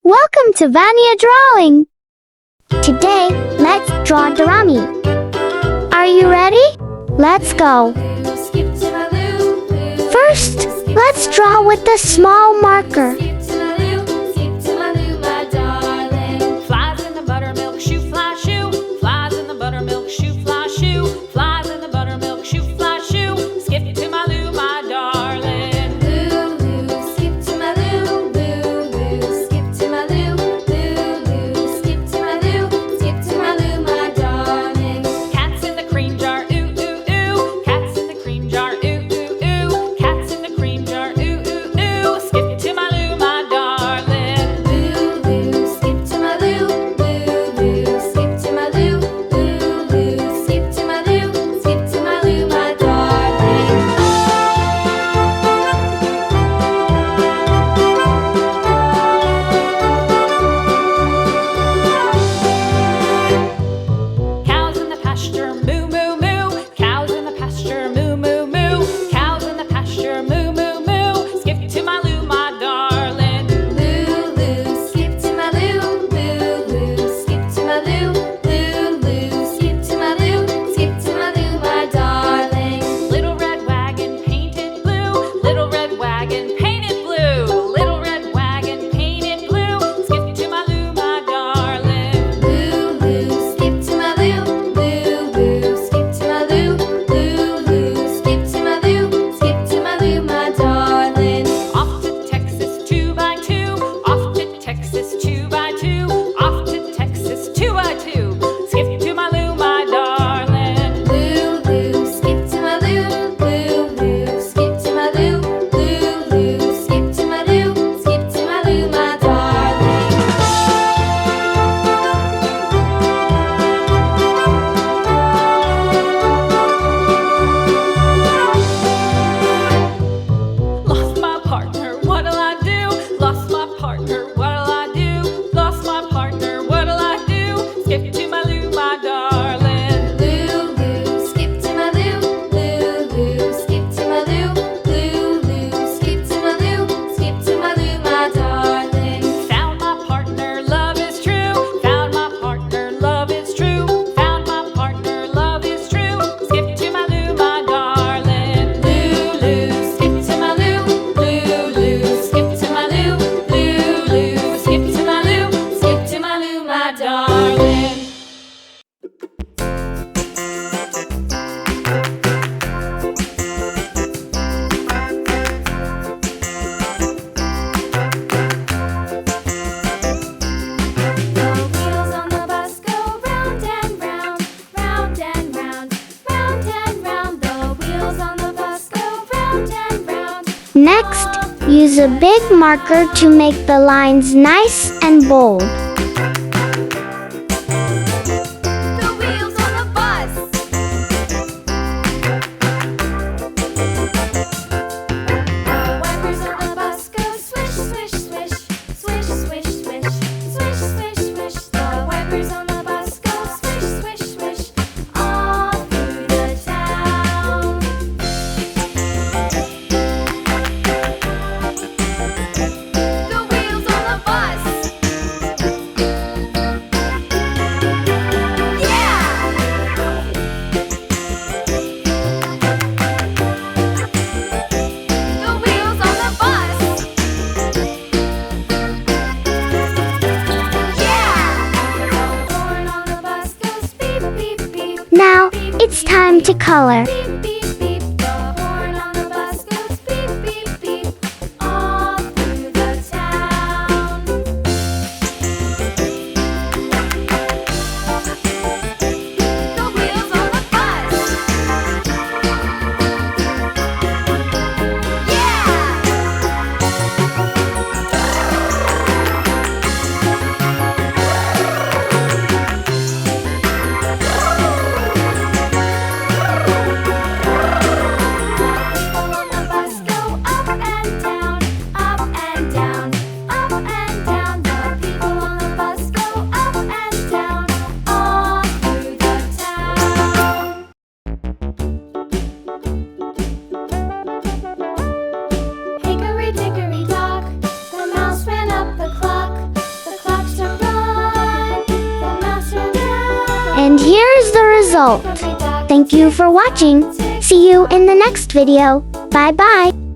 Welcome to Vania Drawing! Today, let's draw Dorami. Are you ready? Let's go! First, let's draw with a small marker. Flies in the buttermilk shoe, fly shoe. Flies in the buttermilk shoe, fly shoe. Flies in the buttermilk shoe, fly shoe. Skip to my Lou, my darling. Lou, skip to my Lou. Lou, skip to my Lou. Lou, skip to my Lou. Skip to my Lou, my darling. Cats in the cream jar, ooh, ooh, ooh. Cats in the cream jar, ooh, ooh, ooh. Cats in the cream jar, ooh, ooh, ooh. Skip to my Lou, my darling. Lou, skip to my Lou. Lou, skip to my Lou. Lou, skip to my Lou. Skip to my Lou, my darling. Cows in the pasture, moo, moo, moo. Cows in the pasture, moo, moo, moo. Cows in the pasture, moo, moo, moo. Skip to my Lou, my darling. Lou, skip to my Lou. Lou, skip to my Lou. Lou, skip to my Lou. Skip to my Lou, my darling. Little red wagon painted blue. Little red wagon painted blue. Little red wagon painted blue. Skip to my Lou, my darling. Lou, skip to my Lou. Lou, skip to my Lou. Lou, skip to my Lou. Skip to my Lou, my darling. Off to Texas 2x2. Off to Texas 2x2. Off to Texas 2x2. Skip to my Lou, my darling. Lou, skip to my Lou. Lou, skip to my Lou. Lou, skip to my Lou. Skip to my Lou, my darling. Lost my partner, what'll I do? Lost my partner, what'll I do? Lost my partner, what'll I do? Skip to my Lou, my darling. Lou, skip to my Lou. Lou, skip to my Lou. Lou, skip to my Lou. Skip to my Lou, my darling. Found my partner, love is true. Found my partner, love is true. Found my partner, love is true. Skip to my Lou, my darling. Lou, skip to my Lou. Lou, skip to my Lou. Lou, skip to my Lou. Skip to my Lou, my darling. The wheels on the bus go round and round, round and round, round and round. The wheels on the bus go round and round. Next, use a big marker to make the lines nice and bold. The wheels on the bus. The wipers on the bus go swish, swish, swish, swish, swish, swish, swish, swish, swish. The wipers on the bus go swish, swish, swish, all through the town. The wheels on the bus. The wheels on the bus. The horn on the bus goes beep, beep, beep. Now, it's time to color. Beep, beep, beep. The horn on the bus goes beep, beep, beep. All through the town. The wheels on the bus. And here's the result. Thank you for watching. See you in the next video. Bye bye.